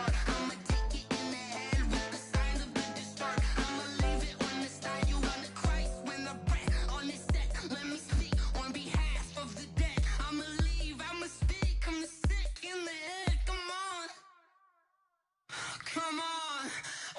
start. I'ma take it in the head with the signs of the disturbed. I'ma leave it on the side. You on the Christ when the breath on this set. Let me speak on behalf of the dead. I'ma leave, I'ma speak. I'm the sick in the head. Come on, come on.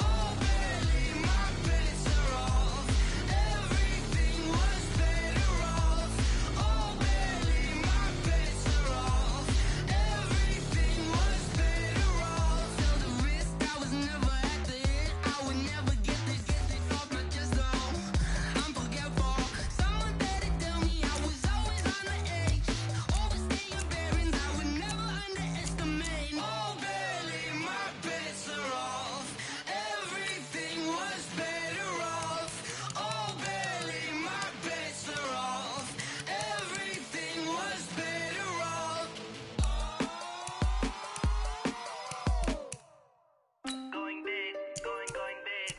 Oh, barely my bets are off. Everything was better off. Oh, barely my bets are off. Everything was better off. Till the risk, I was never at the hit. I would never get this off my chest though. I'm forgetful. Someone better tell me I was always on the edge. Overstaying bearings, I would never underestimate. Oh, barely my bets are off. Everything was better off. Oh, barely my bets are off. Everything was better off. Going big, going big.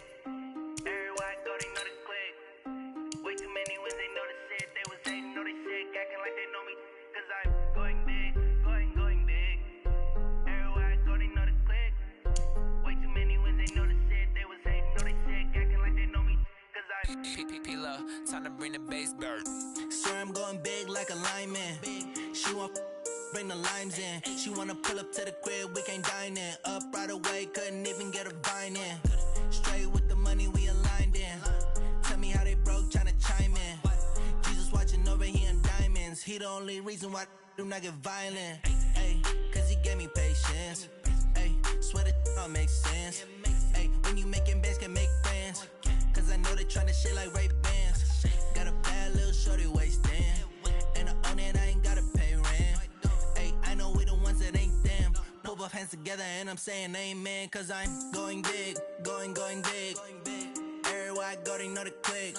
Everywhere I go, they know the click. Way too many when they know the shit. They was hating, know they sick, acting like they know me. Cause I'm going big, going big. Everywhere I go, they know the click. Way too many when they know the shit. They was hating, know they sick, acting like they know me. Cause I'm P-P-P-Love, time to bring the bass bird. Swear I'm going big like a lineman. She want bring the limes in. She wanna pull up to the crib, we can't dine in. Up right away, couldn't even get a vine in. Straight with the money we aligned in. Tell me how they broke, tryna chime in. Jesus watching over here in diamonds. He the only reason why I do not get violent. Ay, cause he gave me patience. Ay, swear that all makes sense. Ay, when you making bands can make friends. Cause I know they tryna shit like Ray-Bans. Got a bad little shorty wasting. And I own it, I ain't gotta pay rent. Ay, I know we the ones that ain't them. Pull both hands together and I'm saying amen. Cause I'm going big, going big. Everywhere I go, they know the click.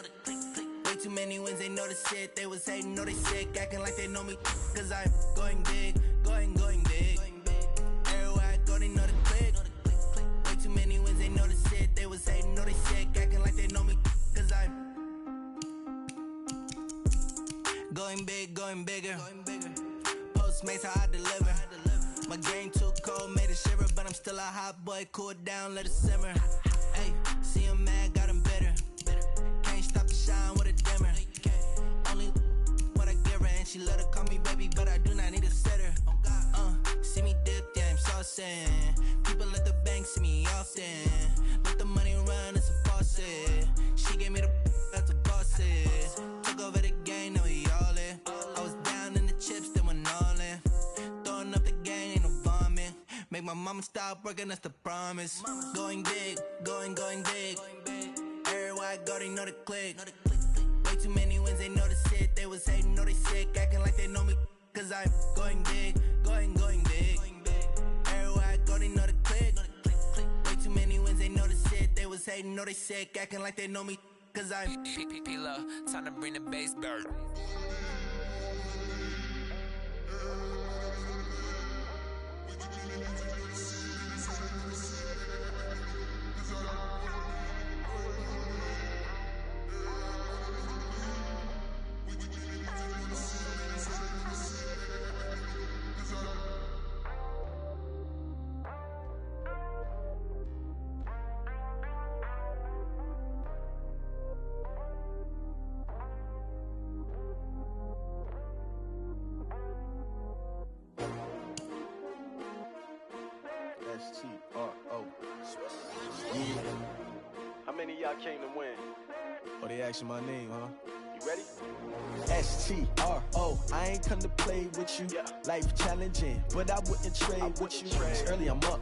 Way too many wins, they know the shit. They was hating, know they sick, acting like they know me. Cause I'm going big, going big. Everywhere I go, they know the click. Way too many wins, they know the shit. They was hating, know they sick, acting like they know me. Cause I'm going big, going bigger. Postmates, how I deliver. My game too cold, made it shiver. But I'm still a hot boy, cool it down, let it simmer. Ay, see him mad, got him bitter. Can't stop the shine with a dimmer. Only what I give her, and she let her call me baby, but I do not need a sitter. See me dip, yeah, I'm saucing. People at the bank see me often. Let the money run, it's a faucet. She gave me the that's a bosses. Took over the game, now we all in. I was down in the chips, then went all in. Throwing up the game, ain't no vomit. Make my mama stop working, that's the promise. Going big, going big. Everywhere I go, they know the click. Way too many wins, they know the shit. They was hating, know they sick, acting like they know me. Cause I'm going big, going big. Everywhere I go, they know the click. Way too many wins, they know the shit. They was hating, know they sick, acting like they know me. Cause I'm P-P-P-Love, time to bring the bass bird. S-T-R-O. Yeah. How many of y'all came to win? Oh, they asking my name, huh? You ready? S-T-R-O. I ain't come to play with you. Life challenging, but I wouldn't trade with you. It's early, I'm up.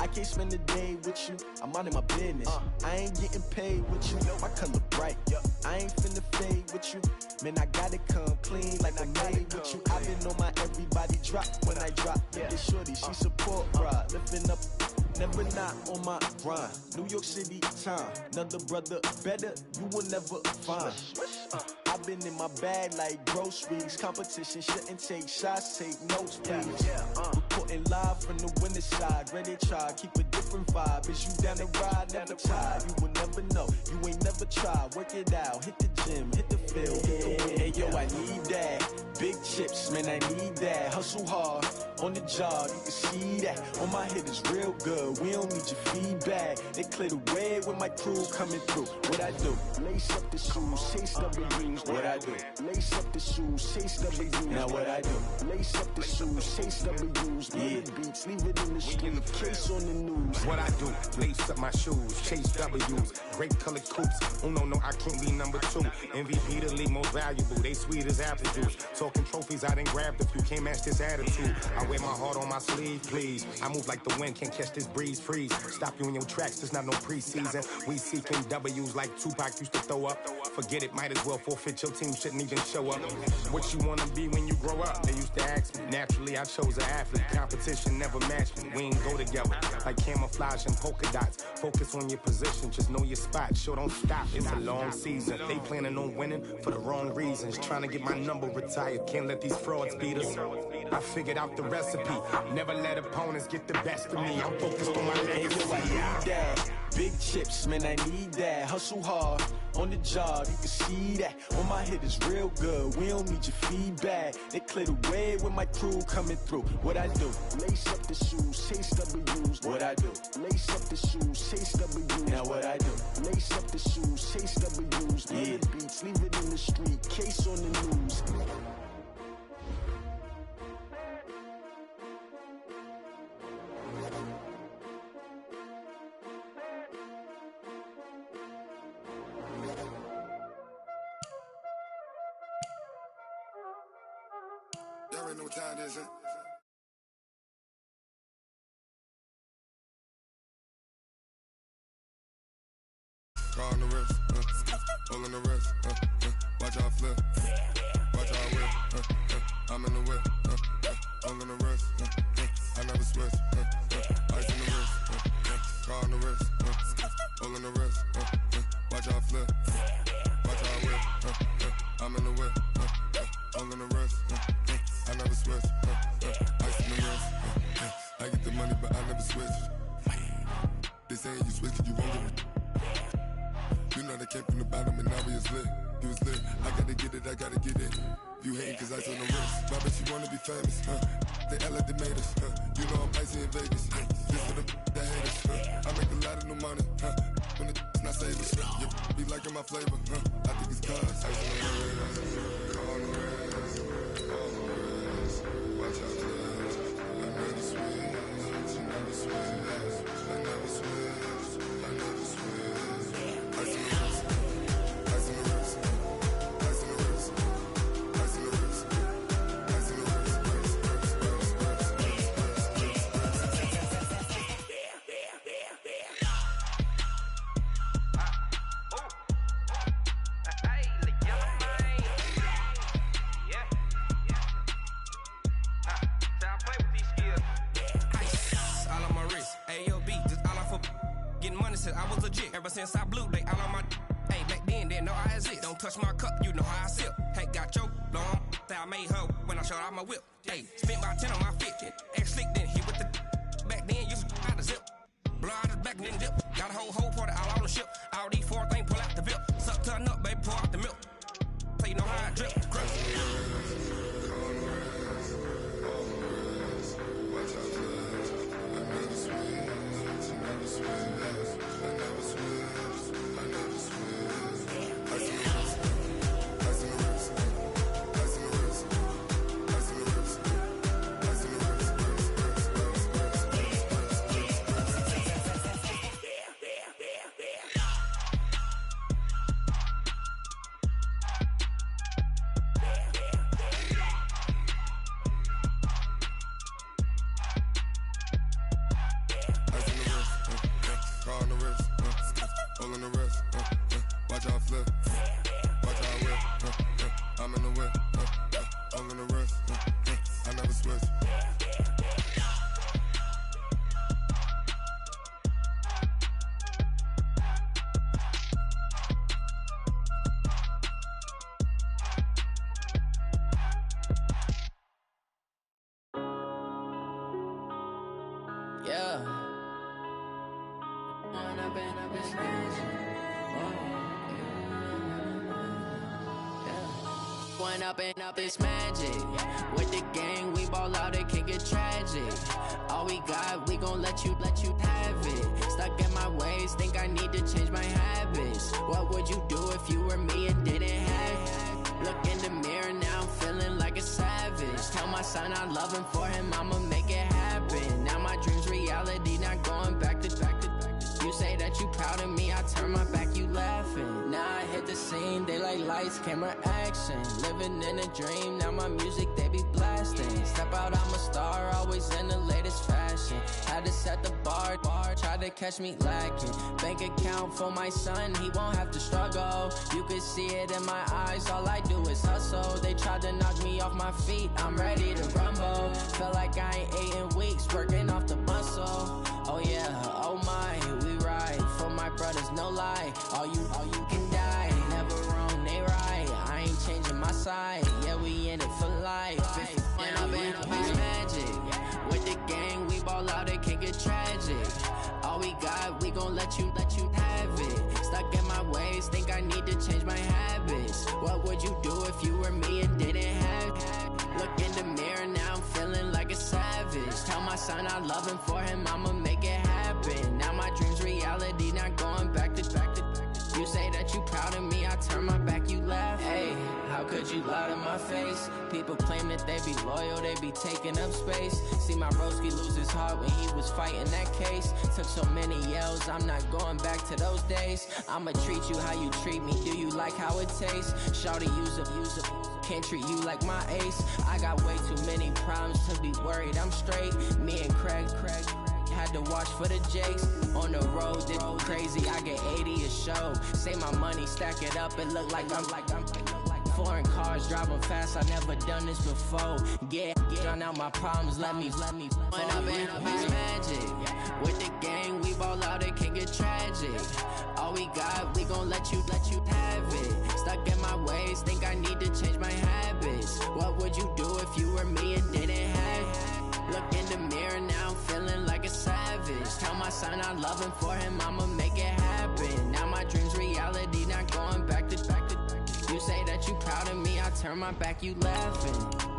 I can't spend the day with you. I'm out of my business. I ain't getting paid with you. My color bright. I ain't finna fade with you. Man, I gotta come clean like I made with you. I've been on my everybody drop when I drop. This shorty, she support ride. Lifting up, never not on my grind. New York City time. Another brother better, you will never find. I've been in my bag like groceries. Competition shouldn't take shots, take notes, please. Reporting live from the winter side. Ready to try, keep a different vibe. Is you down the ride, never tired. You will never know, you ain't never tried. Work it out, hit the gym, hit the field, hit the wind. Hey yo, I need that. Big chips, man, I need that. Hustle hard, on the job, you can see that. On my head is real good, we don't need your feedback. They clear the way with my crew coming through. What I do? Lace up the shoes, chase W's. What I do? Lace up the shoes, chase W's. Now what I do? Lace up the shoes, chase W's. Yeah, beats, leave it in the street, case on the news. What I do? Lace up my shoes, chase W's. Great colored coops. Oh no, I can't be number 2. MVP the league most valuable. They sweet as apple juice. Talking trophies, I done grabbed a few. Can't match this attitude. I wear my heart on my sleeve, please. I move like the wind, can't catch this breeze. Freeze. Stop you in your tracks. There's not no preseason. We seeking W's like Tupac used to throw up. Forget it, might as well forfeit. Your team shouldn't even show up. What you wanna be when you grow up? They used to ask me. Naturally, I chose an athlete. Competition never matched me. We ain't go together like camouflage and polka dots. Focus on your position, just know your spot. Sure, don't stop. It's a long season. They planning on winning for the wrong reasons. Trying to get my number retired. Can't let these frauds beat us. I figured out the recipe. Never let opponents get the best of me. I'm focused on my legacy. I need that. Big chips, man, I need that. Hustle hard on the job, you can see that. On my head is real good, we don't need your feedback. They clear the way with my crew coming through. What I do? Lace up the shoes, chase W's. What I do? Lace up the shoes, chase W's. Now what I do? Lace up the shoes, chase W's. Yeah, beats, leave it in the street, case on the news. Y'all already know what time it is, huh? Car on the wrist, all in the wrist, watch how I flip, watch how I whip, I'm in the whip, all in the wrist, I never switch, ice in the wrist, car on the wrist, all in the wrist, watch how I flip, watch how I whip, I'm in the whip, all in the wrist, I never switch, ice in the wrist, I get the money but I never switch. They saying you switch 'cause you won't get it. You know they came from the bottom and now we is lit. You was lit, I gotta get it, I gotta get it. You hating 'cause ice on the wrist. I bet you wanna be famous, They act like they made us, You know I'm icy in Vegas, Just for the that hate us, I make a lot of new money, When it's not savers, You be liking my flavor, I think it's cause ice on the wrist, on the wrist, on the wrist. Watch out, cuz I never switch, I never switch, I never switch, I never switch. Ice in the wrist, ice in the wrist, ice in the wrist, ice in the wrist, ice in the wrist, all on my wrist, AOB, just all off of getting money since I was legit. Ever since I blew, they all on my. Hey, back then, didn't know I exist. Don't touch my cup, you know how I sip. Hey, got your long. I made her when I showed out my whip. Hey, spent about 10 on my fit. Ex slick, then hit with the. Back then, used to out the zip. Blow out the back, then dip. Got a whole party all on the ship. All these 4 things, pull out the VIP. Suck, turn up, baby, pour out the milk. So you know how I drip. One up and up, it's magic. With the gang, we ball out, it can get tragic. All we got, we gon' let you have it. Stuck in my ways, think I need to change my habits. What would you do if you were me and didn't have it? Look in the mirror, now I'm feeling like a savage. Tell my son I love him, for him I'ma make it happen. Now my dream's reality, not going back to. You say that you proud of me, I turn my back, you laughing. Now I hit the scene, they like lights, camera, action. Living in a dream, now my music, they be blasting. Step out, I'm a star, always in the latest fashion. Had to set the bar, try to catch me lacking. Bank account for my son, he won't have to struggle. You can see it in my eyes, all I do is hustle. They tried to knock me off my feet, I'm ready to rumble. Feel like I ain't ate in weeks, working off the muscle. Oh yeah, oh my, we ride for my brothers, no lie. All you can die, never wrong, they right. I ain't changing my side, yeah, we in it for life. And up and up is magic. With the gang, we ball out, it can get tragic. All we got, we gon' let you have it. Stuck in my ways, think I need to change my habits. What would you do if you were me and didn't have it? Look in the mirror, now I'm feeling like a savage. Tell my son I love him, for him I'ma make it happen. Now my dream's reality, not going back to. You say that you proud of me, I turn my back, you laugh. Hey, how could you lie to my face? People claim that they be loyal, they be taking up space. See my broski lose his heart when he was fighting that case. Took so many yells, I'm not going back to those days. I'ma treat you how you treat me, do you like how it tastes? Shawty, use up, can't treat you like my ace. I got way too many problems to be worried, I'm straight. Me and Craig had to watch for the Jakes. On the road, did crazy, I get 80 a show. Say my money, stack it up, it look like I'm foreign cars, driving fast, I never done this before. Get drown out my problems, let me One up and up is magic. With the gang, we ball out, it can get tragic. All we got, we gon' let you have it. Stuck in my ways, think I need to change my habits. What would you do if you were me and didn't have it? Look in the mirror, now I'm feeling like a savage. Tell my son I love him, for him I'ma make it happen. Now my dream's reality, not going back to. You say that you proud of me, I turn my back, you laughing.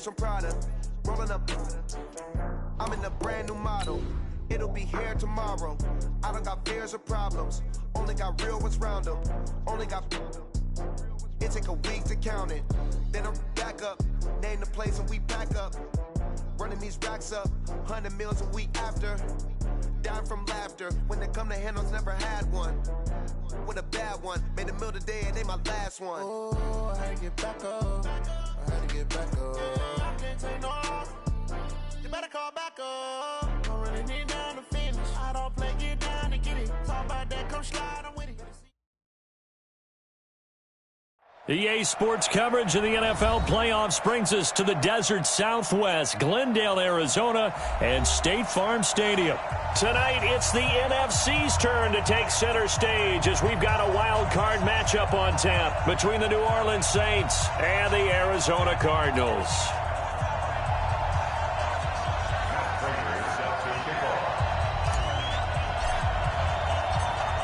From Prada, rolling up. I'm in a brand new model. It'll be here tomorrow. I don't got fears or problems. Only got real ones round them. Only got. It take a week to count it. Then I'm back up. Name the place and we back up. Running these racks up. 100 meals a week after. Dying from laughter. When it come to handles, never had one. With a bad one. Made a meal today and they my last one. Oh, I had to get back up. I had to get back up. I can't take no loss. You better call back up. I'm running it down to finish. I don't play, get down to get it. Talk about that, come slide, I'm with it. EA Sports coverage of the NFL playoffs brings us to the desert Southwest, Glendale, Arizona, and State Farm Stadium. Tonight, it's the NFC's turn to take center stage as we've got a wild card matchup on tap between the New Orleans Saints and the Arizona Cardinals.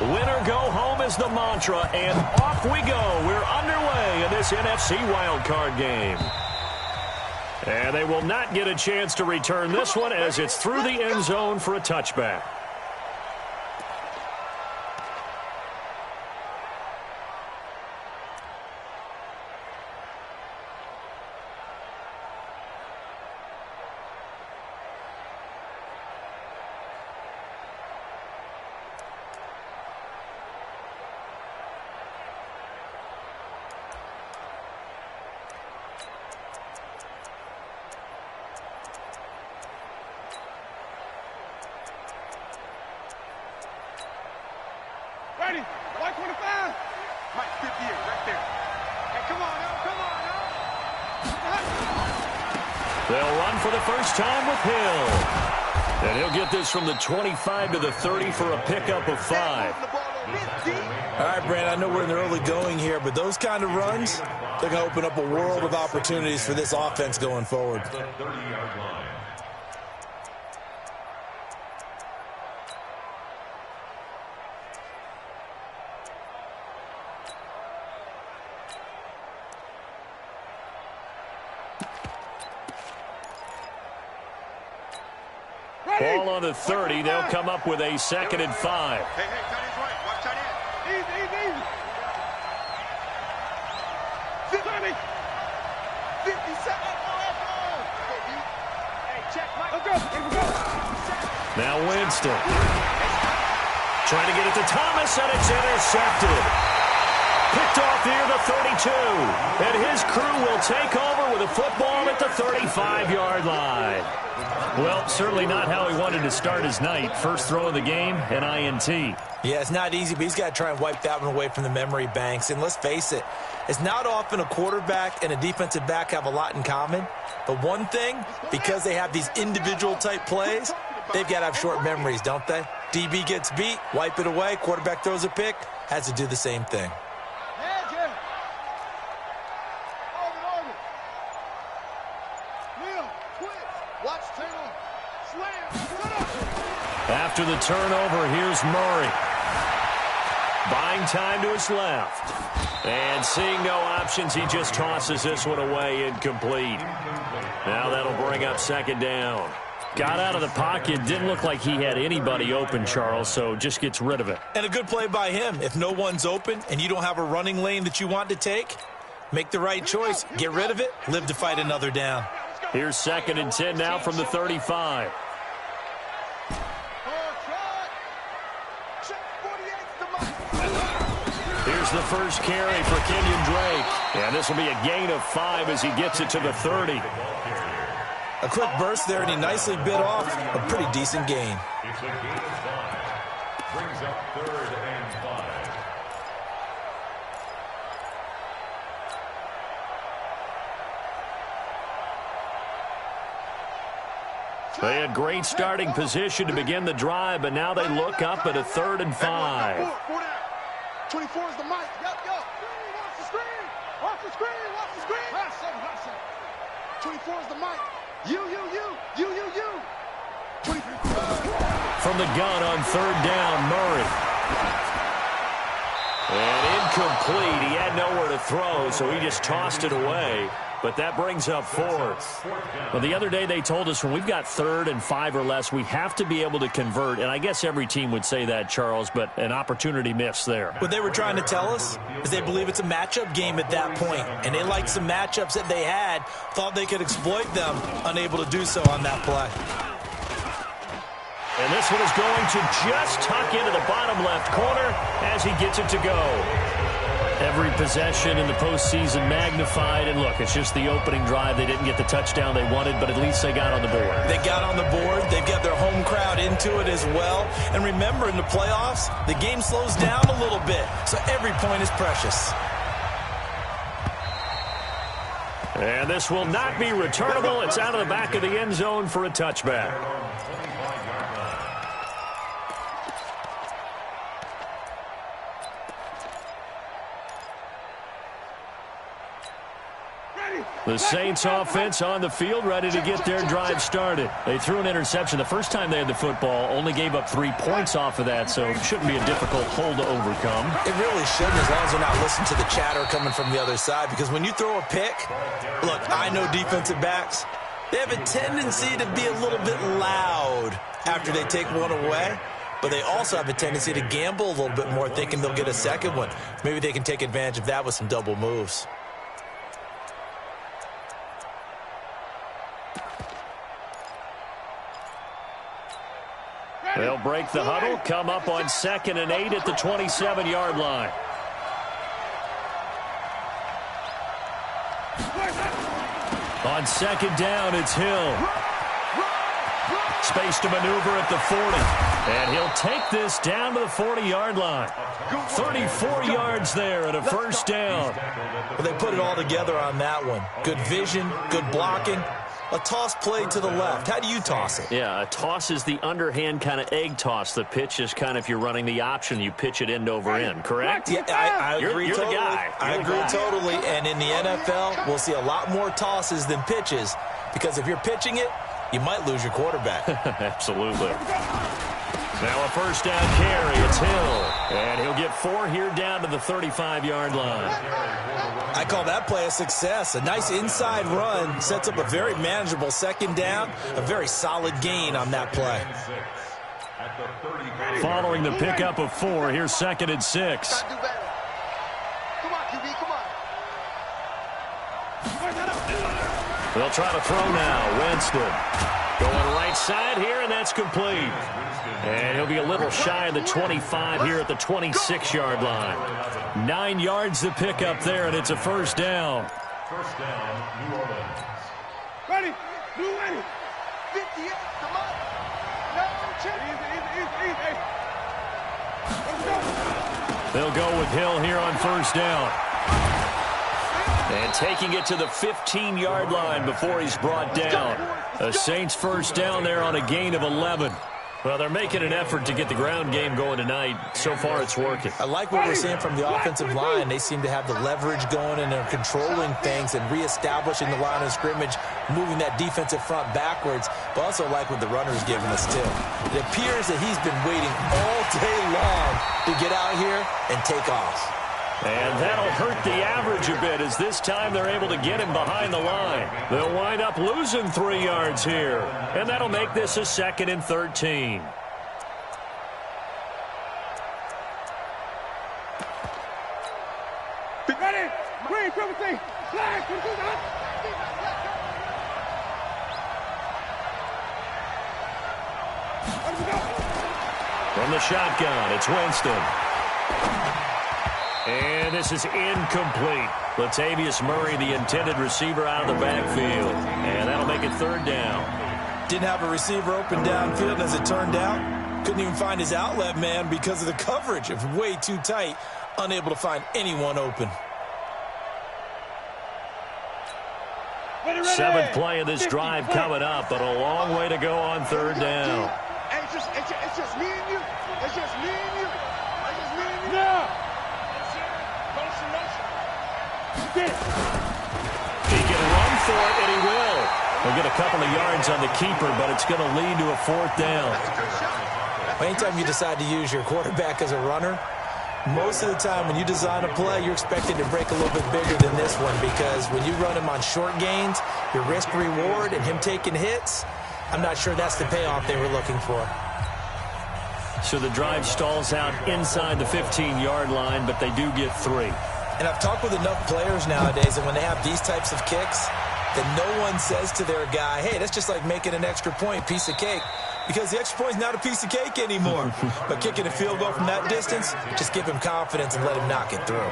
Winner go home is the mantra, and off we go. We're underway in this NFC wildcard game. And they will not get a chance to return this one as it's through the end zone for a touchback. Ready? 125. Mike, 58, right there. Hey, come on, now. Come on, now. They'll run for the first time with Hill. And he'll get this from the 25 to the 30 for a pickup of 5. All right, Brandon, I know we're in the early going here, but those kind of runs, they're going to open up a world of opportunities for this offense going forward. Ball on the 30. They'll come up with a 2nd and 5. Hey, tight end's right. Watch tight end. Easy. 50. 57. Hey, check, Mike. Let's go. Here we go. Now Winston. Trying to get it to Thomas, and it's intercepted. Picked off near the 32. And his crew will take over with a football at the 35-yard line. Well, certainly not how he wanted to start his night. First throw of the game, an INT. Yeah, it's not easy, but he's got to try and wipe that one away from the memory banks. And let's face it, it's not often a quarterback and a defensive back have a lot in common. But one thing, because they have these individual-type plays, they've got to have short memories, don't they? DB gets beat, wipe it away, quarterback throws a pick, has to do the same thing. After the turnover, here's Murray. Buying time to his left. And seeing no options, he just tosses this one away, incomplete. Now that'll bring up 2nd down. Got out of the pocket, didn't look like he had anybody open, Charles, so just gets rid of it. And a good play by him. If no one's open and you don't have a running lane that you want to take, make the right choice. Get rid of it, live to fight another down. Here's 2nd and 10 now from the 35. Here's the first carry for Kenyon Drake. And this will be a gain of 5 as he gets it to the 30. A quick burst there, and he nicely bit off a pretty decent gain. Brings up 3rd and 5. They had great starting position to begin the drive, but now they look up at a 3rd and 5. 24 is the mic. Watch the screen. Watch the screen. 24 is the mic. You. 23. From the gun on 3rd down, Murray. And incomplete. He had nowhere to throw, so he just tossed it away. But that brings up 4th. Well, the other day they told us when we've got 3rd and 5 or less, we have to be able to convert. And I guess every team would say that, Charles, but an opportunity missed there. What they were trying to tell us is they believe it's a matchup game at that point. And they liked some matchups that they had, thought they could exploit them, unable to do so on that play. And this one is going to just tuck into the bottom left corner as he gets it to go. Every possession in the postseason magnified. And look, it's just the opening drive. They didn't get the touchdown they wanted, but at least they got on the board. They got on the board. They've got their home crowd into it as well. And remember, in the playoffs, the game slows down a little bit. So every point is precious. And this will not be returnable. It's out of the back of the end zone for a touchback. The Saints offense on the field, ready to get their drive started. They threw an interception the first time they had the football, only gave up 3 points off of that, so it shouldn't be a difficult hole to overcome. It really shouldn't, as long as they're not listening to the chatter coming from the other side, because when you throw a pick, look, I know defensive backs, they have a tendency to be a little bit loud after they take one away, but they also have a tendency to gamble a little bit more, thinking they'll get a second one. Maybe they can take advantage of that with some double moves. They'll break the huddle, come up on 2nd and 8 at the 27-yard line. On 2nd down, it's Hill. Space to maneuver at the 40. And he'll take this down to the 40-yard line. 34 yards there and a first down. Well, they put it all together on that one. Good vision, good blocking. A toss play to the left. How do you toss it? Yeah, a toss is the underhand kind of egg toss. The pitch is kind of, if you're running the option, you pitch it end over end, correct? Yeah, I agree you're totally. The guy. I agree totally. And in the NFL, we'll see a lot more tosses than pitches because if you're pitching it, you might lose your quarterback. Absolutely. Now a first down carry. It's Hill. And he'll get 4 here down to the 35-yard line. I call that play a success. A nice inside run sets up a very manageable second down. A very solid gain on that play. Following the pickup of 4, here's 2nd and 6. Come on, QB, come on. They'll try to throw now. Winston going right side here, and that's complete. And he'll be a little shy of the 25 here at the 26-yard line. 9 yards to pick up there, and it's a first down. First down, New Orleans. Ready? Blue ready. 58, come on. No, check. Easy. Let's go. They'll go with Hill here on first down. And taking it to the 15-yard line before he's brought down. The Saints first down there on a gain of 11. Well, they're making an effort to get the ground game going tonight. So far, it's working. I like what we're seeing from the offensive line. They seem to have the leverage going, and they're controlling things and reestablishing the line of scrimmage, moving that defensive front backwards, but also like what the runner's giving us, too. It appears that he's been waiting all day long to get out here and take off. And that'll hurt the average a bit as this time they're able to get him behind the line. They'll wind up losing 3 yards here. And that'll make this a 2nd and 13. Ready? Green, 17. Flag, From the shotgun, it's Winston. And this is incomplete. Latavius Murray, the intended receiver, out of the backfield. And that'll make it 3rd down. Didn't have a receiver open downfield, as it turned out. Couldn't even find his outlet man because of the coverage. It was way too tight. Unable to find anyone open. 7th play of this drive coming up, but a long way to go on 3rd down. Hey, it's just me and you. It's just me and you. It's just me and you. No. He can run for it, and he will. He'll get a couple of yards on the keeper, but it's going to lead to a 4th down. Anytime you decide to use your quarterback as a runner, most of the time when you design a play, you're expected to break a little bit bigger than this one because when you run him on short gains, your risk-reward and him taking hits, I'm not sure that's the payoff they were looking for. So the drive stalls out inside the 15-yard line, but they do get 3. And I've talked with enough players nowadays that when they have these types of kicks, that no one says to their guy, hey, that's just like making an extra point, piece of cake. Because the extra point's not a piece of cake anymore. But kicking a field goal from that distance, just give him confidence and let him knock it through.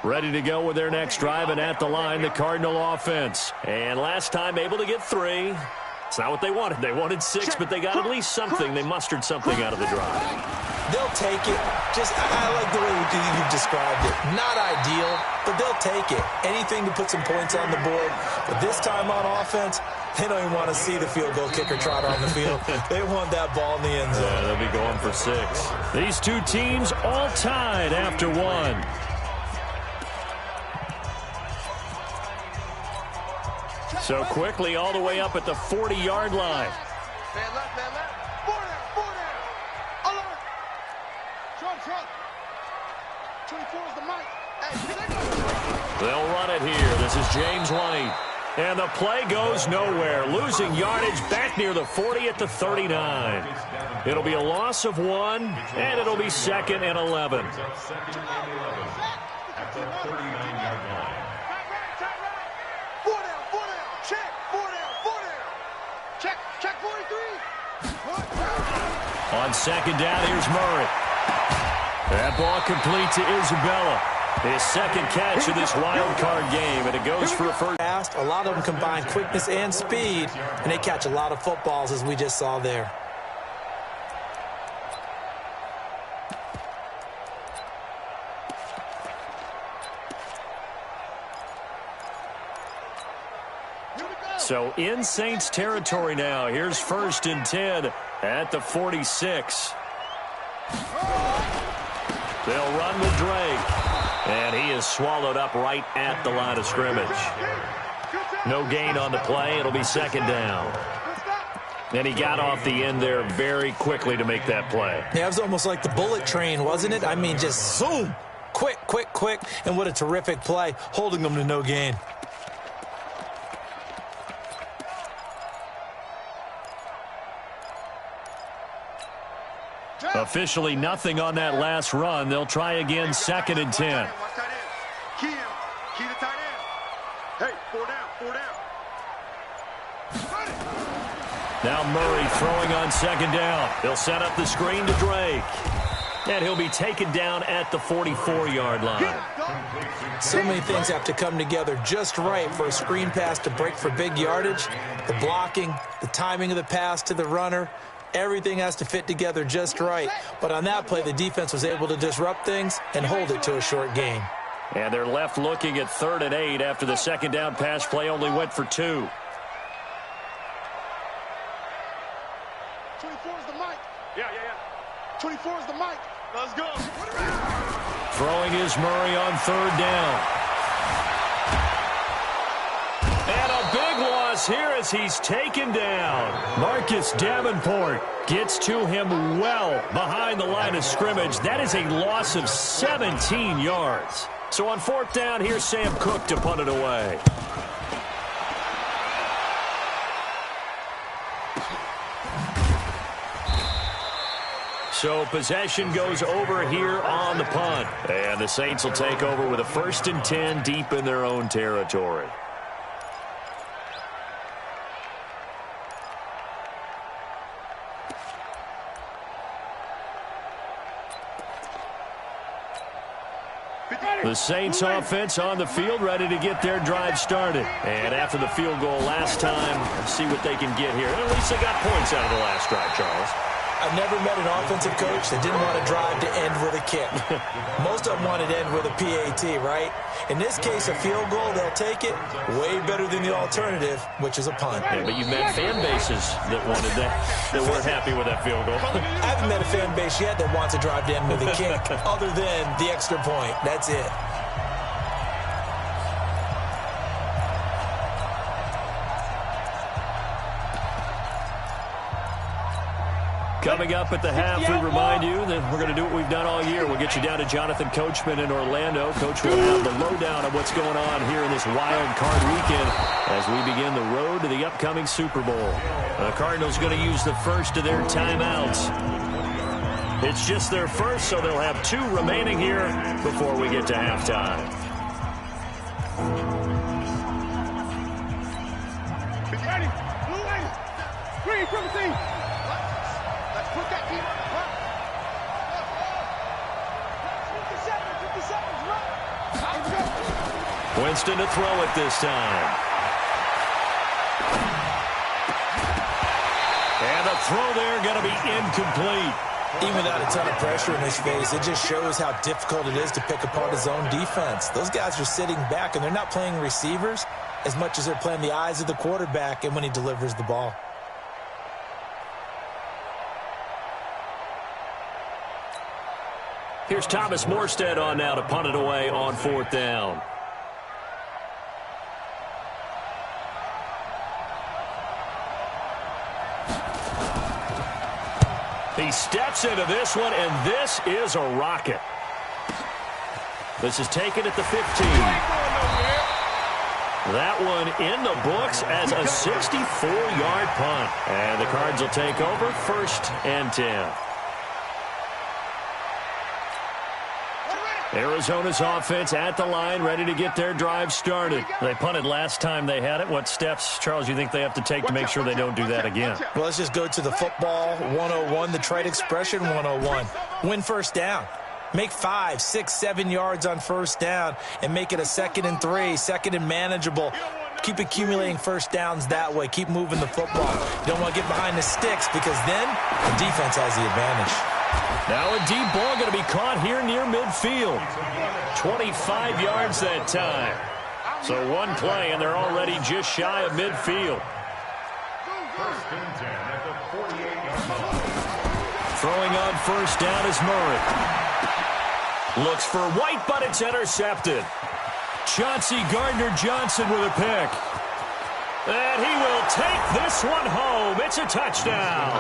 Ready to go with their next drive, and at the line, the Cardinal offense. And last time able to get 3. It's not what they wanted. They wanted 6, but they got at least something. They mustered something out of the drive. They'll take it. I like the way you've described it. Not ideal, but they'll take it. Anything to put some points on the board. But this time on offense, they don't even want to see the field goal kicker trot on the field. They want that ball in the end zone. Yeah, they'll be going for 6. These two teams all tied after 1. So quickly all the way up at the 40-yard line. Man left. 4 down. Alert. Trump. 24 is the mic. Hey, they'll run it here. This is James White. And the play goes nowhere. Losing yardage back near the 40 at the 39. It'll be a loss of 1, and it'll be 2nd and 11. At the 39-yard line. Check 43. On 2nd down, here's Murray. That ball complete to Isabella. His second catch of this wild card game, and it goes for a first. A lot of them combine quickness and speed, and they catch a lot of footballs, as we just saw there. So in Saints territory now. Here's 1st and 10 at the 46. They'll run with Drake. And he is swallowed up right at the line of scrimmage. No gain on the play. It'll be 2nd down. And he got off the end there very quickly to make that play. Yeah, it was almost like the bullet train, wasn't it? I mean, just zoom. Quick, quick, quick. And what a terrific play, holding them to no gain. Officially nothing on that last run. They'll try again, 2nd and 10. Key to tight end. Hey, 4 down. Now Murray throwing on 2nd down. They'll set up the screen to Drake. And he'll be taken down at the 44-yard line. So many things have to come together just right for a screen pass to break for big yardage. The blocking, the timing of the pass to the runner. Everything has to fit together just right. But on that play, the defense was able to disrupt things and hold it to a short gain. And they're left looking at 3rd and 8 after the 2nd down pass play only went for 2. 24 is the mic. Yeah. 24 is the mic. Let's go. Throwing is Murray on 3rd down. And a big loss here as he's taken down. Marcus Davenport gets to him well behind the line of scrimmage. That is a loss of 17 yards. So on 4th down, here's Sam Cook to punt it away. So possession goes over here on the punt. And the Saints will take over with a 1st and 10 deep in their own territory. The Saints offense on the field, ready to get their drive started. And after the field goal last time, see what they can get here. And at least they got points out of the last drive, Charles. I've never met an offensive coach that didn't want to drive to end with a kick. Most of them wanted to end with a PAT, right? In this case, a field goal, they'll take it. Way better than the alternative, which is a punt. Yeah, but you've met fan bases that wanted that weren't happy with that field goal. I haven't met a fan base yet that wants to drive to end with a kick, other than the extra point. That's it. Coming up at the half, we remind you that we're going to do what we've done all year. We'll get you down to Jonathan Coachman in Orlando. Coach will have the lowdown of what's going on here in this wild card weekend as we begin the road to the upcoming Super Bowl. The Cardinals going to use the first of their timeouts. It's just their first, so they'll have 2 remaining here before we get to halftime. Ready. Blue lane. Green, triple team. Put that team on the front. 57, Winston to throw it this time. And the throw there going to be incomplete. Even without a ton of pressure in his face, it just shows how difficult it is to pick apart his own defense. Those guys are sitting back, and they're not playing receivers as much as they're playing the eyes of the quarterback and when he delivers the ball. Here's Thomas Morstead on now to punt it away on 4th down. He steps into this one, and this is a rocket. This is taken at the 15. That one in the books as a 64-yard punt. And the Cards will take over 1st and 10. Arizona's offense at the line, ready to get their drive started. They punted last time they had it. What steps, Charles, you think they have to take to make sure they don't do that again? Well, let's just go to the football 101, the trite expression 101. Win 1st down. Make 5, 6, 7 yards on first down and make it a 2nd and 3, 2nd and manageable. Keep accumulating first downs that way. Keep moving the football. You don't want to get behind the sticks because then the defense has the advantage. Now a deep ball going to be caught here near midfield. 25 yards that time. So one play, and they're already just shy of midfield. First and 10 at the 48-yard line. Throwing on first down is Murray. Looks for White, but it's intercepted. Chauncey Gardner-Johnson with a pick. And he will take this one home. It's a touchdown.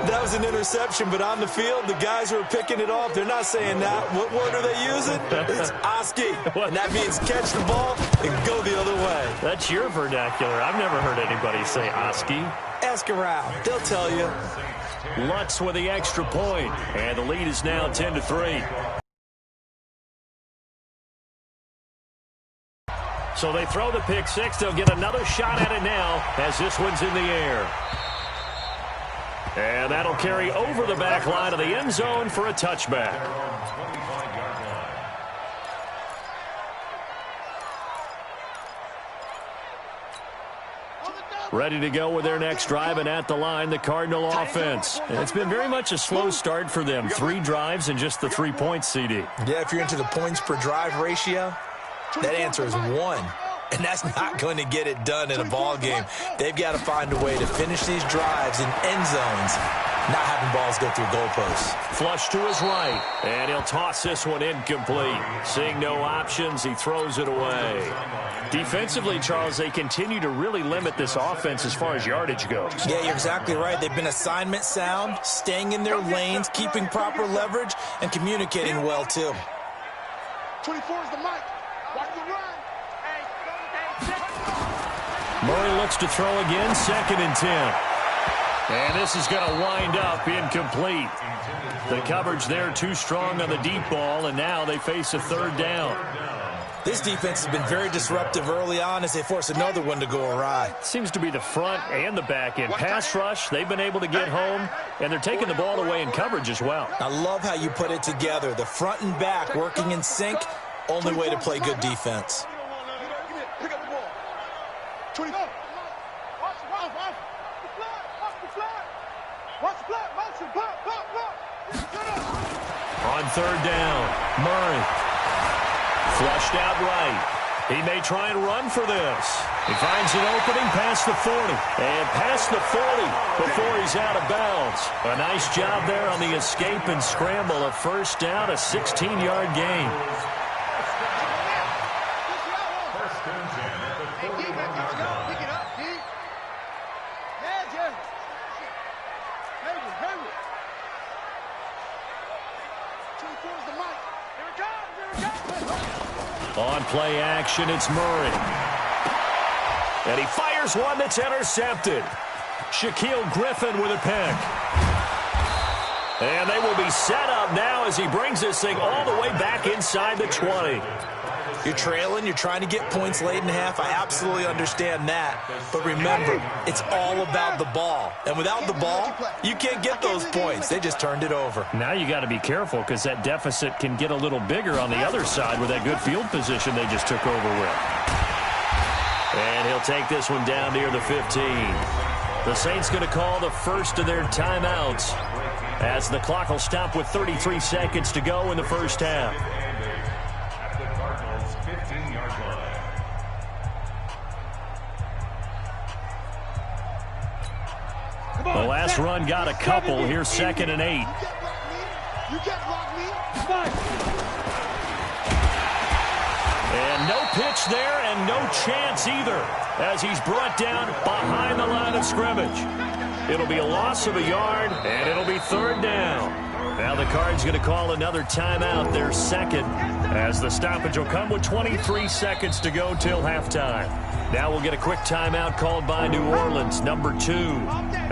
That was an interception, but on the field, the guys who are picking it off, they're not saying that. What word are they using? It's Oski. And that means catch the ball and go the other way. That's your vernacular. I've never heard anybody say Oski. Ask around. They'll tell you. Lutz with the extra point, and the lead is now 10-3. So they throw the pick six. They'll get another shot at it now as this one's in the air. And that'll carry over the back line of the end zone for a touchback. Ready to go with their next drive, and at the line, the Cardinal offense. And it's been very much a slow start for them. 3 drives and just the 3 points, CD. Yeah, if you're into the points per drive ratio, that answer is 1. And that's not going to get it done in a ball game. They've got to find a way to finish these drives in end zones, not having balls go through goalposts. Flush to his right, and he'll toss this one incomplete. Seeing no options, he throws it away. Defensively, Charles, they continue to really limit this offense as far as yardage goes. Yeah, you're exactly right. They've been assignment sound, staying in their lanes, keeping proper leverage, and communicating well, too. 24 is the mic. Watch the run. Murray looks to throw again, 2nd and 10. And this is going to wind up incomplete. The coverage there too strong on the deep ball, and now they face a 3rd down. This defense has been very disruptive early on as they force another one to go awry. Seems to be the front and the back end. Pass rush, they've been able to get home, and they're taking the ball away in coverage as well. I love how you put it together. The front and back working in sync, only way to play good defense. Pick up the ball. 24. Watch the flag. Watch the flag. On 3rd down, Murray. Flushed out right. He may try and run for this. He finds an opening past the 40. And past the 40 before he's out of bounds. A nice job there on the escape and scramble. A 1st down, a 16-yard gain. On play action, it's Murray. And he fires one that's intercepted. Shaquille Griffin with a pick. And they will be set up now as he brings this thing all the way back inside the 20. You're trailing, you're trying to get points late in half. I absolutely understand that. But remember, it's all about the ball. And without the ball, you can't get those points. They just turned it over. Now you got to be careful because that deficit can get a little bigger on the other side with that good field position they just took over with. And he'll take this one down near the 15. The Saints going to call the first of their timeouts as the clock will stop with 33 seconds to go in the first half. The last run got a couple. Here's 2nd and 8. You can't block me. And no pitch there and no chance either as he's brought down behind the line of scrimmage. It'll be a loss of a yard, and it'll be 3rd down. Now the Cards going to call another timeout, their 2nd, as the stoppage will come with 23 seconds to go till halftime. Now we'll get a quick timeout called by New Orleans, number 2,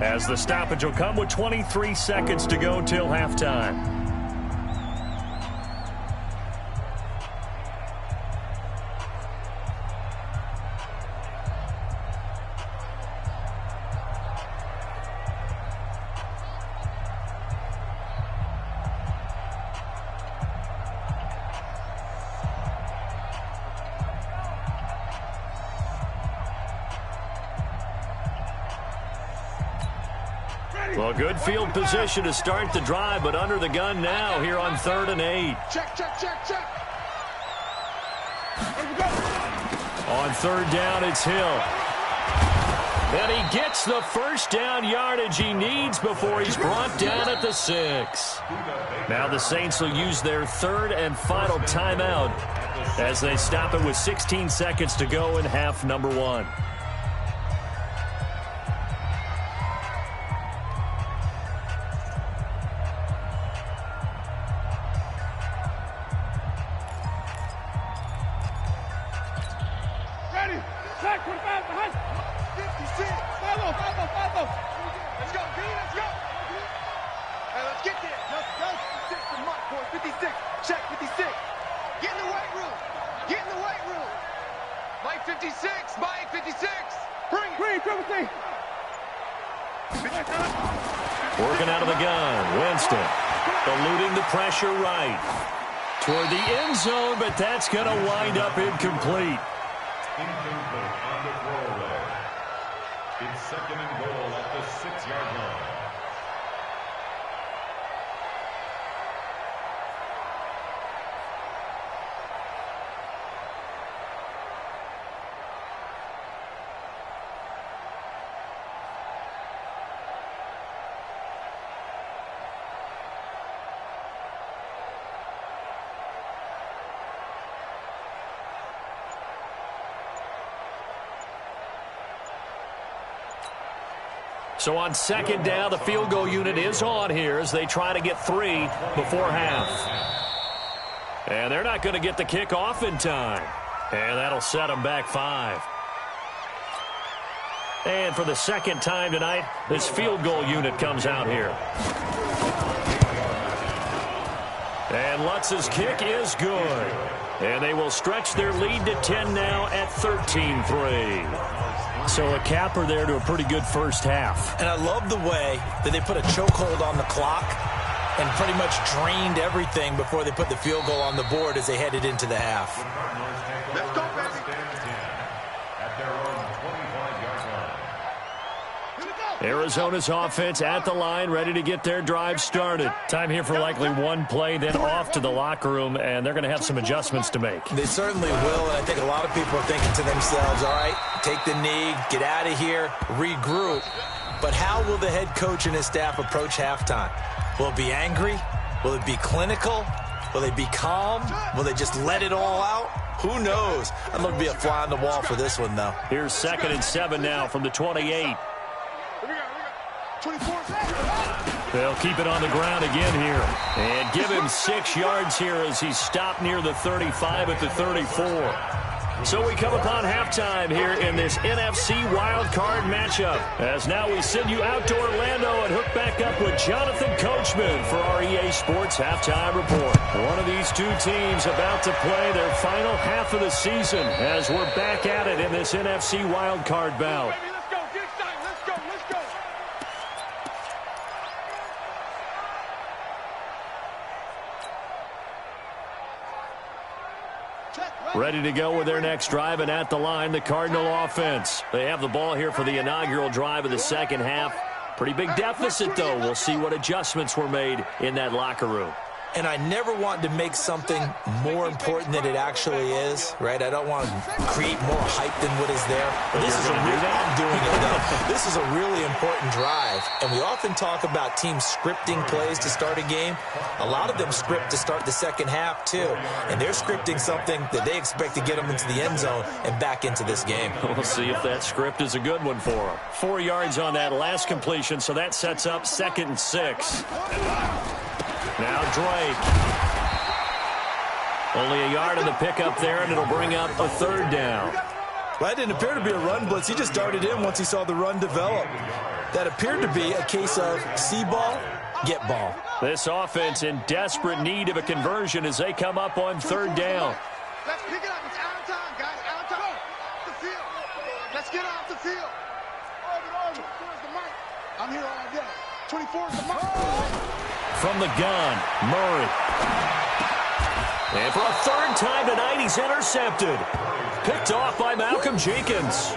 as the stoppage will come with 23 seconds to go till halftime. Well, good field position to start the drive, but under the gun now here on 3rd and 8. Check, check, check, check. On 3rd down, it's Hill. And he gets the first down yardage he needs before he's brought down at the 6. Now the Saints will use their 3rd and final timeout as they stop it with 16 seconds to go in half number 1. Ready. Check, 25 behind. 56. Follow. Let's go, Green. Let's go. Hey, let's get there. Let's go. 56 to Mark, boys. 56. Check, 56. Get in the weight room. Get in the weight room. Mike 56. Mike 56. Bring it. Green, triple T. Working out of the gun. Winston eluding the pressure right toward the end zone, but that's going to wind up incomplete. Incomplete on the throwaway. It's 2nd and goal at the 6-yard line. So on 2nd down, the field goal unit is on here as they try to get 3 before half. And they're not going to get the kick off in time. And that'll set them back 5. And for the 2nd time tonight, this field goal unit comes out here. And Lutz's kick is good. And they will stretch their lead to 10 now at 13-3. So a capper there to a pretty good first half. And I love the way that they put a chokehold on the clock and pretty much drained everything before they put the field goal on the board as they headed into the half. Let's go, baby. At their own 25-yard line. Arizona's offense at the line, ready to get their drive started. Time here for likely one play, then off to the locker room, and they're going to have some adjustments to make. They certainly will, and I think a lot of people are thinking to themselves, all right, take the knee, get out of here, regroup. But how will the head coach and his staff approach halftime? Will it be angry? Will it be clinical? Will they be calm? Will they just let it all out? Who knows? I'd love to be a fly on the wall for this one, though. Here's 2nd and 7 now from the 28. 24. They'll keep it on the ground again here. And give him 6 yards here as he's stopped near the 35 at the 34. So we come upon halftime here in this NFC wildcard matchup. As now we send you out to Orlando and hook back up with Jonathan Coachman for our EA Sports Halftime Report. One of these two teams about to play their final half of the season as we're back at it in this NFC wildcard bout. Let's go. Get excited. Let's go. Let's go. Ready to go with their next drive, and at the line, the Cardinal offense. They have the ball here for the inaugural drive of the second half. Pretty big deficit, though. We'll see what adjustments were made in that locker room. And I never want to make something more important than it actually is, right? I don't want to create more hype than what is there. But this is I'm doing it, though. This is a really important drive. And we often talk about teams scripting plays to start a game. A lot of them script to start the second half, too. And they're scripting something that they expect to get them into the end zone and back into this game. We'll see if that script is a good one for them. 4 yards on that last completion, so that sets up 2nd and 6. Now Drake. Only a yard in the pickup there, and it'll bring up a 3rd down. Well, that didn't appear to be a run blitz. He just darted in once he saw the run develop. That appeared to be a case of see ball, get ball. This offense in desperate need of a conversion as they come up on 3rd down. Let's pick it up. It's out of time, guys. Out of time. Off the field. Let's get off the field. Orbit. Where's the mic? I'm here all day. 24 is the mic. From the gun, Murray. And for a 3rd time tonight, he's intercepted. Picked off by Malcolm Jenkins.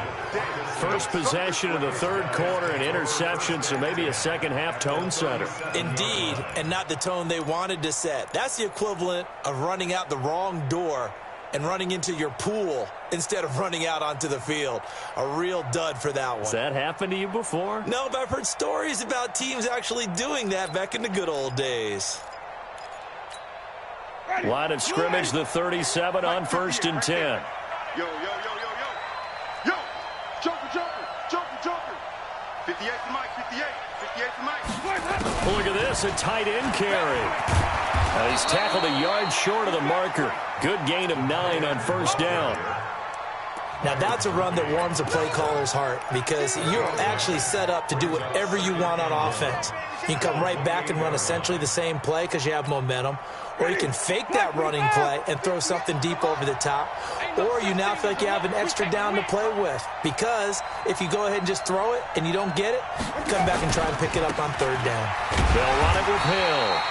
first possession of the third quarter, an interception, so maybe a second-half tone setter. Indeed, and not the tone they wanted to set. That's the equivalent of running out the wrong door and running into your pool instead of running out onto the field. A real dud for that one. Has that happened to you before? No, but I've heard stories about teams actually doing that back in the good old days. Line of scrimmage, the 37 on 1st and 10. Yo, yo, yo, yo, yo. Yo, jumper. 58 to Mike, 58 to Mike. Look at this, a tight end carry. He's tackled a yard short of the marker. Good gain of 9 on 1st down. Now that's a run that warms a play caller's heart because you're actually set up to do whatever you want on offense. You can come right back and run essentially the same play because you have momentum, or you can fake that running play and throw something deep over the top, or you now feel like you have an extra down to play with because if you go ahead and just throw it and you don't get it, come back and try and pick it up on 3rd down. They'll run it with Hill.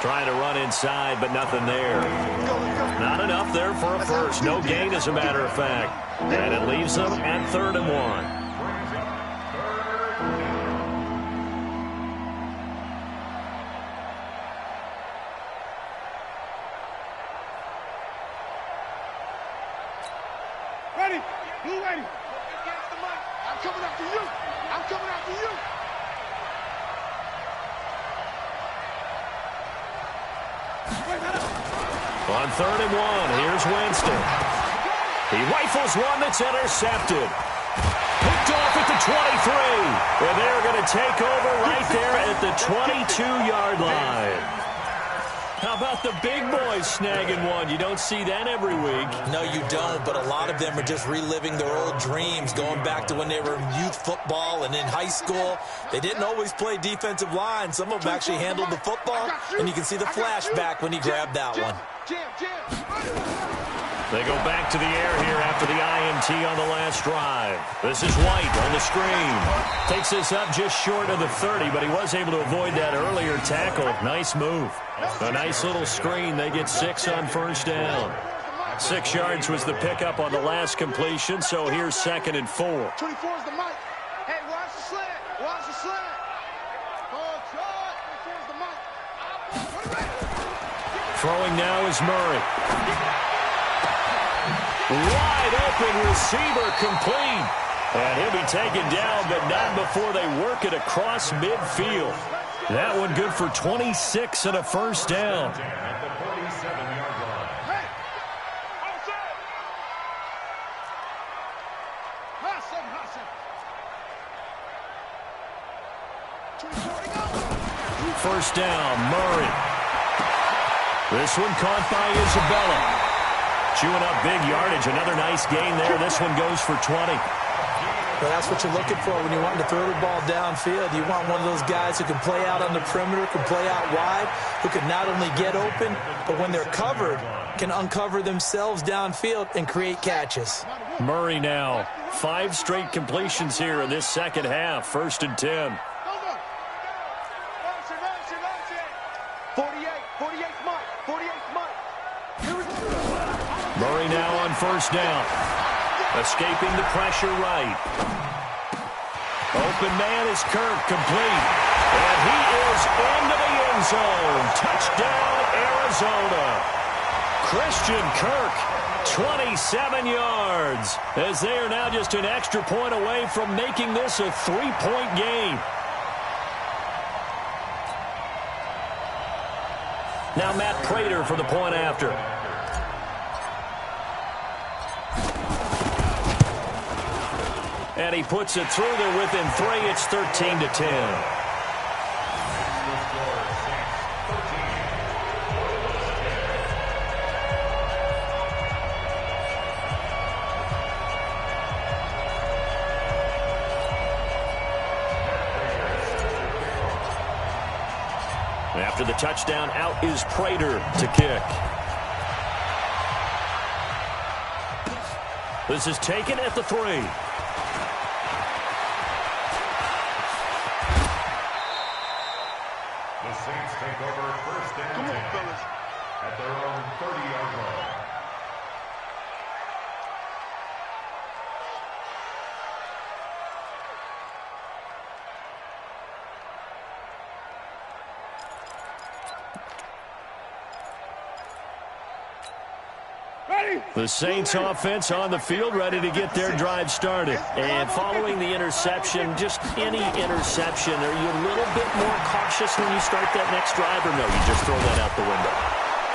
Trying to run inside, but nothing there. Not enough there for a first. No gain, as a matter of fact. And it leaves them at 3rd and 1. Ready? Blue ready. I'm coming after you. I'm coming after you. On 3rd and 1, here's Winston. He rifles one that's intercepted. Picked off at the 23. And they're going to take over right there at the 22-yard line. How about the big boys snagging one? You don't see that every week. No, you don't, but a lot of them are just reliving their old dreams, going back to when they were in youth football and in high school. They didn't always play defensive line. Some of them actually handled the football, and you can see the flashback when he grabbed that one. They go back to the air here after the INT on the last drive. This is White on the screen. Takes this up just short of the 30, but he was able to avoid that earlier tackle. Nice move. A nice little screen. They get 6 on 1st down. 6 yards was the pickup on the last completion, so here's 2nd and 4. 24 is the mic. Hey, watch the slant. Watch the slant. Oh, God. 24 is the mic. Throwing now is Murray. Wide open receiver complete. And he'll be taken down, but not before they work it across midfield. That one good for 26 and a 1st down. At the 47-yard line. Hey! Outside! Hot seven. 1st down, Murray. This one caught by Isabella. Chewing up big yardage. Another nice gain there. This one goes for 20. Well, that's what you're looking for when you want to throw the ball downfield. You want one of those guys who can play out on the perimeter, can play out wide, who can not only get open, but when they're covered, can uncover themselves downfield and create catches. Murray now. 5 straight completions here in this second half. 1st and 10. 48 Mike. 48 Mike. Here we go. Murray now on 1st down. Escaping the pressure right. Open man is Kirk, complete. And he is into the end zone. Touchdown, Arizona. Christian Kirk, 27 yards. As they are now just an extra point away from making this a 3-point game. Now Matt Prater for the point after. And he puts it through there within 3. It's 13-10. After the touchdown, out is Prater to kick. This is taken at the 3. The Saints take over 1st and 10 at their own 30-yard line. The Saints offense on the field, ready to get their drive started. And following the interception, just any interception, are you a little bit more cautious when you start that next drive, or no, you just throw that out the window?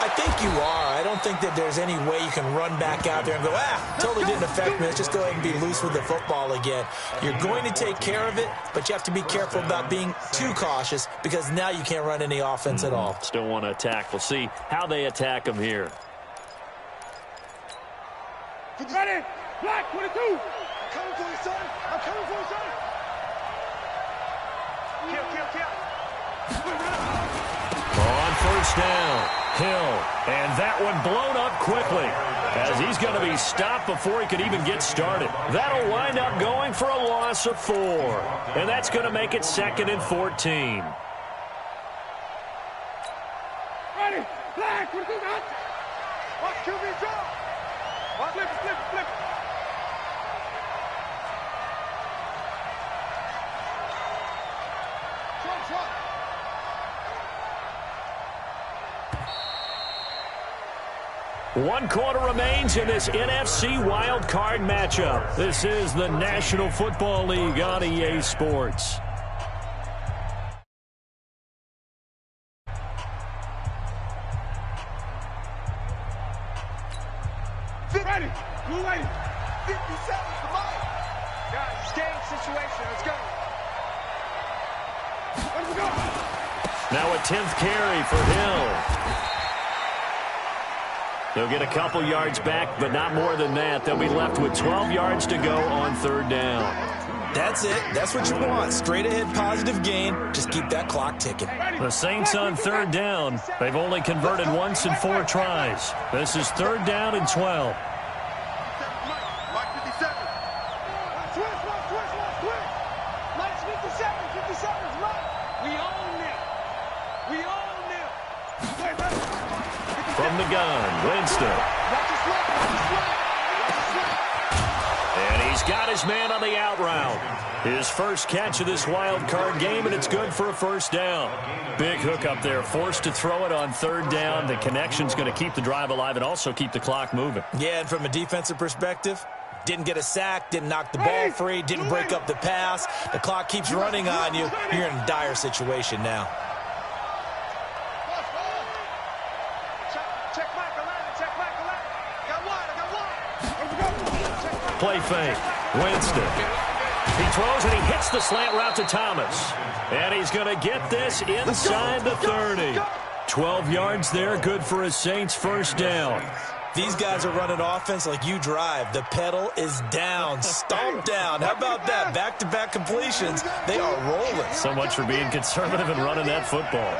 I think you are. I don't think that there's any way you can run back out there and go, totally didn't affect me. Let's just go ahead and be loose with the football again. You're going to take care of it, but you have to be careful about being too cautious because now you can't run any offense at all. Still want to attack. We'll see how they attack them here. Ready? Black 22. I'm coming for you, son. I'm coming for you, son. Kill. On first down, Hill. And that one blown up quickly as he's going to be stopped before he could even get started. That'll wind up going for a loss of 4. And that's going to make it 2nd and 14. Ready? Black 22. Watch QB drop. Flip. Trump. One quarter remains in this NFC Wild Card matchup. This is the National Football League on EA Sports. Ready. Blue lady. 57 for Mike. Guys, it's game situation. Let's go. Let's go. Now a 10th carry for Hill. They'll get a couple yards back, but not more than that. They'll be left with 12 yards to go on 3rd down. That's it. That's what you want. Straight ahead positive gain. Just keep that clock ticking. The Saints on 3rd down. They've only converted once in 4 tries. This is 3rd down and 12. Mike 57. Twist. Mike's 57. 57's Mike. We own them. From the gun, Winston. And he's got his man on the out route. His first catch of this wild card game, and it's good for a 1st down. Big hook up there, forced to throw it on 3rd down. The connection's going to keep the drive alive and also keep the clock moving. Yeah, and from a defensive perspective, didn't get a sack, didn't knock the ball free, didn't break up the pass. The clock keeps running on you. You're in a dire situation now. Play fake. Winston. He throws and he hits the slant route to Thomas. And he's going to get this inside the 30. 12 yards there, good for a Saints 1st down. These guys are running offense like you drive. The pedal is down, stomped down. How about that? Back-to-back completions. They are rolling. So much for being conservative and running that football.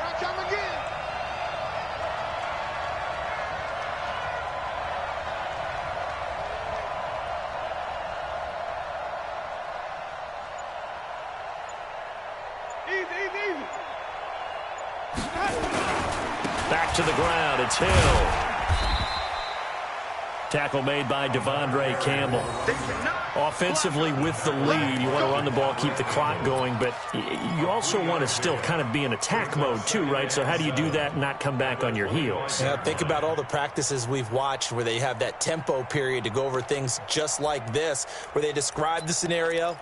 Back to the ground. It's Hill. Tackle made by Devondre Campbell. Offensively with the lead, you want to run the ball, keep the clock going, but you also want to still kind of be in attack mode too, right? So how do you do that and not come back on your heels? Yeah, think about all the practices we've watched where they have that tempo period to go over things just like this, where they describe the scenario,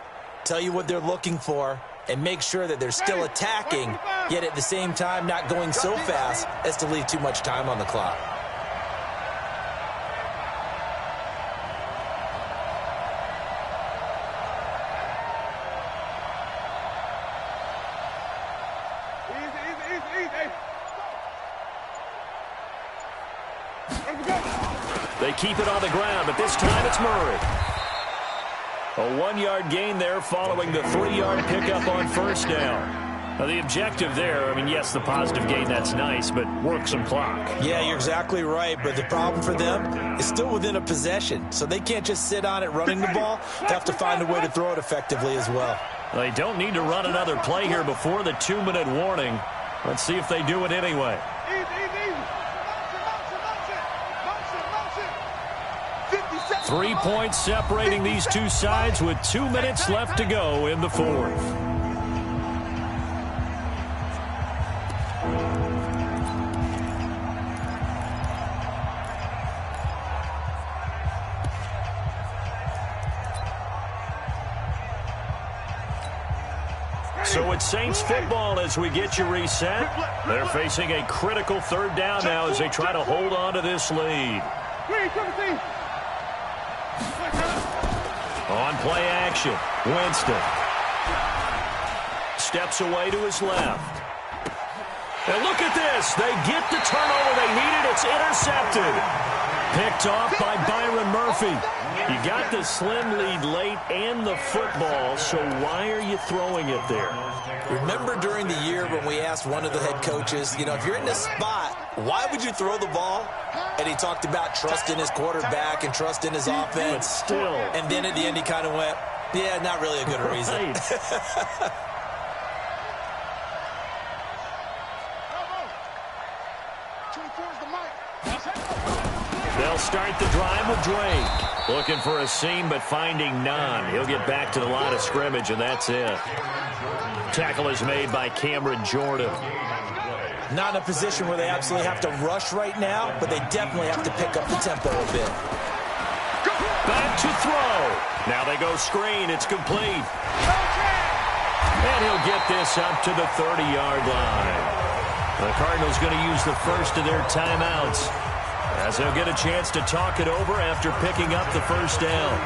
tell you what they're looking for, and make sure that they're still attacking, yet at the same time not going so fast as to leave too much time on the clock. They keep it on the ground, but this time it's Murray. A 1-yard gain there following the 3-yard pickup on 1st down. Now the objective there, I mean, yes, the positive gain, that's nice, but work some clock. Yeah, you're exactly right, but the problem for them is still within a possession, so they can't just sit on it running the ball. They have to find a way to throw it effectively as well. They don't need to run another play here before the 2-minute warning. Let's see if they do it anyway. 3 points separating these two sides with 2 minutes left to go in the 4th. So it's Saints football as we get you reset. They're facing a critical third down now as they try to hold on to this lead. On play action, Winston steps away to his left. And look at this. They get the turnover they needed. It's intercepted. Picked off by Byron Murphy. You got the slim lead late and the football, so why are you throwing it there? Remember during the year when we asked one of the head coaches, if you're in this spot, why would you throw the ball? And he talked about trust in his quarterback and trust in his offense. But still. And then at the end he kind of went, yeah, not really a good reason. Right. They'll start the drive with Drake. Looking for a seam, but finding none. He'll get back to the line of scrimmage, and that's it. Tackle is made by Cameron Jordan. Not in a position where they absolutely have to rush right now, but they definitely have to pick up the tempo a bit. Back to throw. Now they go screen. It's complete. And he'll get this up to the 30-yard line. The Cardinals going to use the first of their timeouts, as they'll get a chance to talk it over after picking up the first down.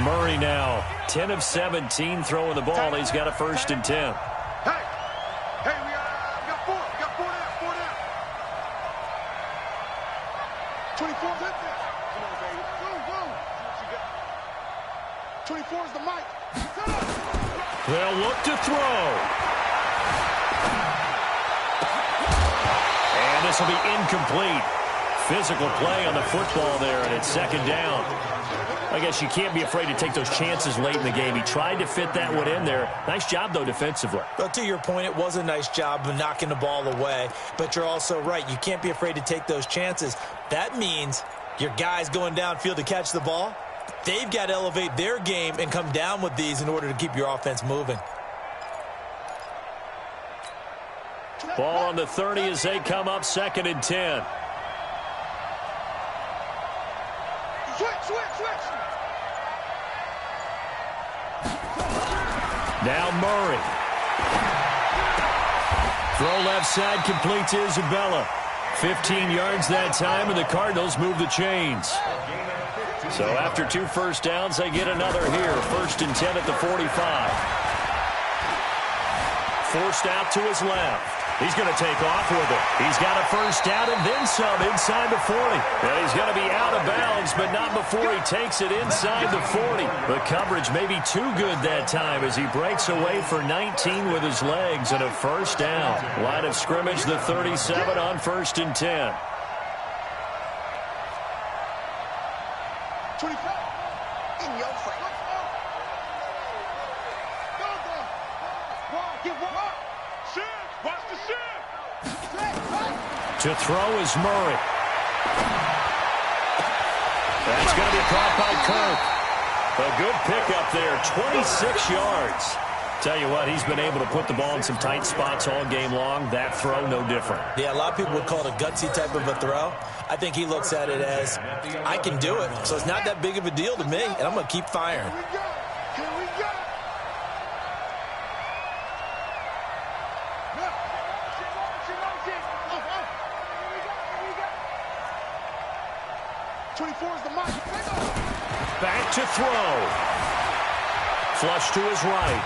Murray now, 10 of 17 throwing the ball. He's got a 1st and 10. Hey, we got four. We got four down. 24's in there. Come on, baby. Go. What you got? 24's the mic. They'll look to throw. And this will be incomplete. Physical play on the football there, and it's 2nd down. I guess you can't be afraid to take those chances late in the game. He tried to fit that one in there. Nice job, though, defensively. Well, to your point, it was a nice job of knocking the ball away. But you're also right. You can't be afraid to take those chances. That means your guys going downfield to catch the ball, they've got to elevate their game and come down with these in order to keep your offense moving. Ball on the 30 as they come up 2nd and 10. Switch. Now Murray. Throw left side, complete to Isabella. 15 yards that time, and the Cardinals move the chains. So after 2 first downs, they get another here. 1st and 10 at the 45. Forced out to his left. He's going to take off with it. He's got a 1st down and then some inside the 40. And he's going to be out of bounds, but not before he takes it inside the 40. The coverage may be too good that time as he breaks away for 19 with his legs and a 1st down. Line of scrimmage, the 37 on 1st and 10. 25. In your face. Watch the shift. To throw is Murray. That's going to be caught by Kirk. A good pickup there, 26 yards. Tell you what, he's been able to put the ball in some tight spots all game long. That throw, no different. Yeah, a lot of people would call it a gutsy type of a throw. I think he looks at it as, I can do it, so it's not that big of a deal to me, and I'm going to keep firing. Here we go. 24's the mark. Back to throw. Flush to his right.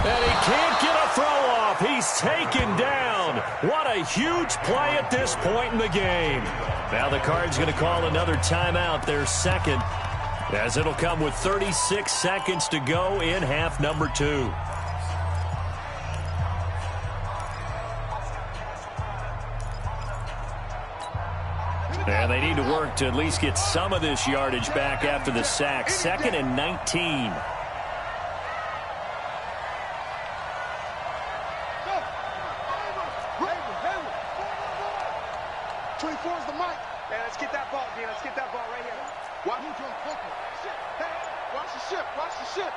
And he can't get a throw off. He's taken down. What a huge play at this point in the game. Now the Cards going to call another timeout, their 2nd, as it'll come with 36 seconds to go in half number 2. And they need to work to at least get some of this yardage back after the sack. 2nd and 19. 24's the mic. Man, let's get that ball, D. Let's get that ball right here. Watch the ship. Watch the ship.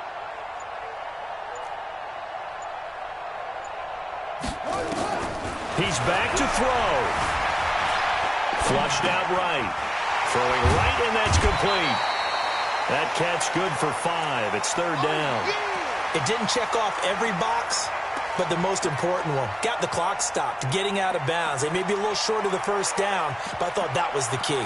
He's back to throw. Flushed out right. Throwing right, and that's complete. That catch good for 5. It's 3rd down. It didn't check off every box, but the most important one. Got the clock stopped, getting out of bounds. They may be a little short of the first down, but I thought that was the key.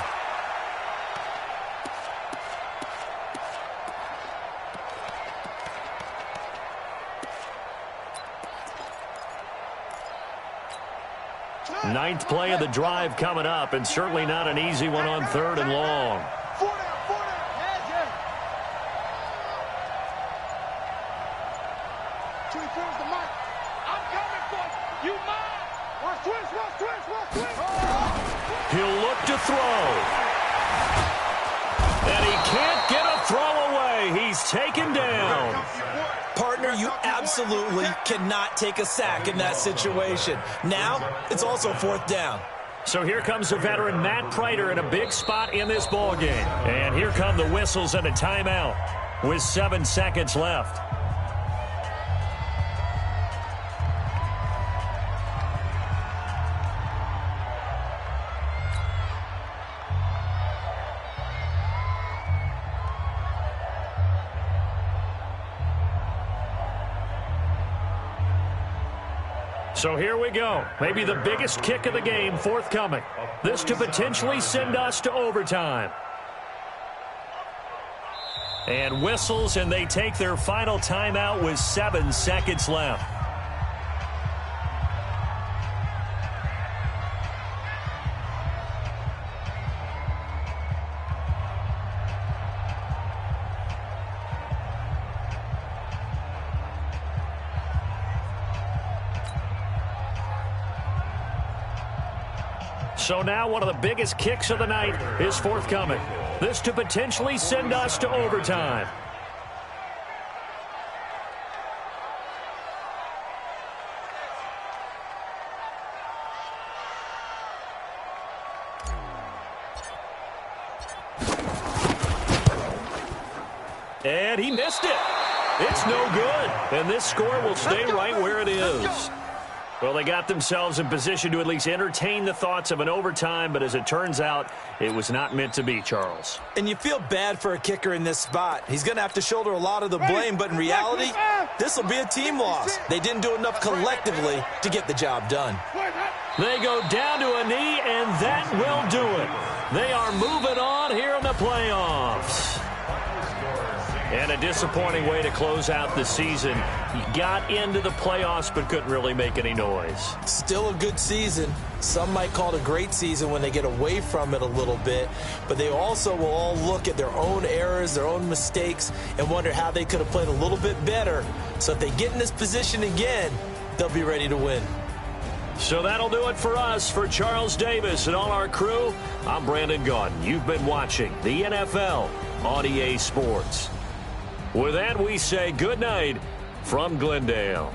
Ninth play of the drive coming up, and certainly not an easy one on 3rd and long. He'll look to throw. And he can't get a throw away. He's taken down. Partner, you absolutely cannot take a sack in that situation. Now, it's also 4th down. So here comes the veteran Matt Prater in a big spot in this ballgame. And here come the whistles and a timeout with 7 seconds left. So here we go. Maybe the biggest kick of the game forthcoming. This to potentially send us to overtime. And whistles, and they take their final timeout with 7 seconds left. So now one of the biggest kicks of the night is forthcoming. This to potentially send us to overtime. And he missed it. It's no good. And this score will stay right where it is. Well, they got themselves in position to at least entertain the thoughts of an overtime, but as it turns out, it was not meant to be, Charles. And you feel bad for a kicker in this spot. He's going to have to shoulder a lot of the blame, but in reality, this will be a team loss. They didn't do enough collectively to get the job done. They go down to a knee, and that will do it. They are moving on here in the playoffs. And a disappointing way to close out the season. He got into the playoffs but couldn't really make any noise. Still a good season. Some might call it a great season when they get away from it a little bit. But they also will all look at their own errors, their own mistakes, and wonder how they could have played a little bit better. So if they get in this position again, they'll be ready to win. So that'll do it for us. For Charles Davis and all our crew, I'm Brandon Gaudin. You've been watching the NFL on EA Sports. With that, we say good night from Glendale.